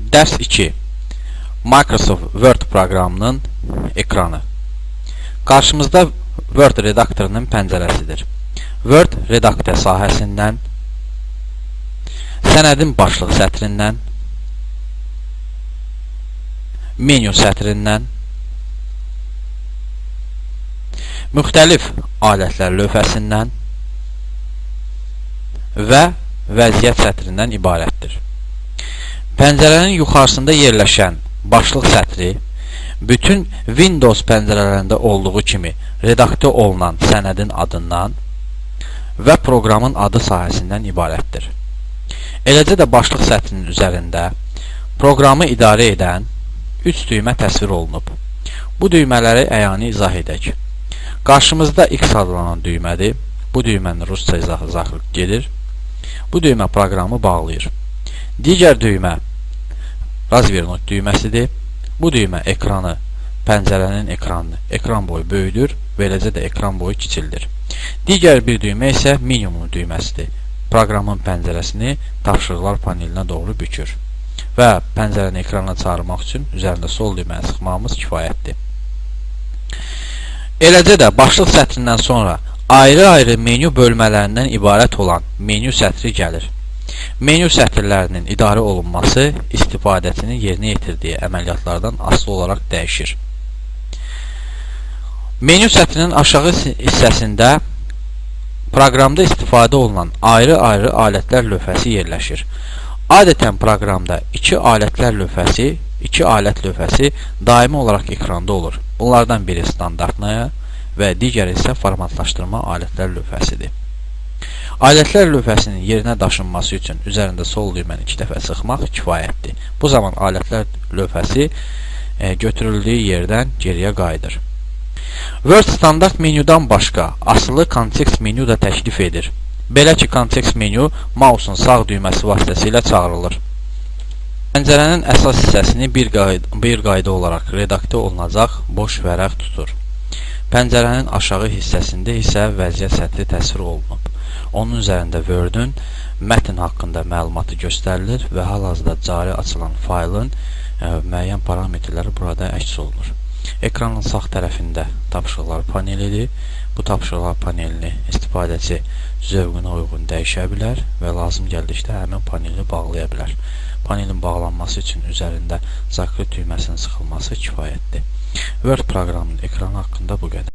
Dərs 2. Microsoft Word proqramının ekranı. Qarşımızda Word redaktorunun pəncərəsidir. Word redaktör sahəsindən, sənədin başlıq sətrindən, menyu sətrindən, müxtəlif alətlər lövhəsindən və vəziyyət sətrindən ibarətdir. Pəncərənin yuxarısında yerləşən başlıq sətri bütün Windows pəncərələrində olduğu kimi redaktör olunan sənədin adından və proqramın adı sahəsindən ibarətdir. Eləcə də başlıq sətrinin üzərində proqramı idarə edən 3 düymə təsvir olunub. Bu düymələri əyani izah edək. Qarşımızda X adlanan düymədir. Bu düymənin rusca izahı gedir. Bu düymə proqramı bağlayır. Digər düymə razvernut düyməsidir. Bu düymə ekranı, pəncərənin ekranını, ekran boyu böyüdür və eləcə də ekran boyu kiçildir. Digər bir düymə isə minimum düyməsidir. Proqramın pəncərəsini tapşırıqlar panelinə doğru bükür və pəncərəni ekrana çağırmaq üçün üzərində sol düyməni sıxmağımız kifayətdir. Eləcə də başlıq sətrindən sonra ayrı-ayrı menyu bölmələrindən ibarət olan menyu sətri gəlir. Menyu sətirlərinin idarə olunması istifadəçinin yerinə yetirdiyi əməliyyatlardan asılı olaraq dəyişir. Menyu sətrinin aşağı hissəsində proqramda istifadə olunan ayrı-ayrı alətlər lövhəsi yerləşir. Adətən proqramda iki alət lövhəsi daimi olaraq ekranda olur. Bunlardan biri standartnaya və digəri isə formatlaşdırma alətlər lövhəsidir. Alətlər lövhəsinin yerinə daşınması üçün üzərində sol düyməni 2 dəfə sıxmaq kifayətdir. Bu zaman alətlər lövhəsi götürüldüyü yerdən geriyə qayıdır. Word standart menyudan başqa asılı kontekst menyu da təklif edir. Belə ki, kontekst menyu mausun sağ düyməsi vasitəsilə çağırılır. Pəncərənin əsas hissəsini bir qayda olaraq redaktör olunacaq boş vərəq tutur. Pəncərənin aşağı hissəsində isə vəziyyət sətri təsvir olunub. Onun üzərində Word-ün mətn haqqında məlumatı göstərilir və hal-hazırda cari açılan faylın müəyyən parametrləri burada əks olunur. Ekranın sağ tərəfində tapşırıqlar panelidir. Bu tapşırıqlar panelini istifadəçi zövqünə uyğun dəyişə bilər və lazım gəldikdə həmin paneli bağlaya bilər. Panelin bağlanması üçün üzərində zakrit düyməsinin sıxılması kifayətdir. Word proqramının ekranı haqqında bu qədər.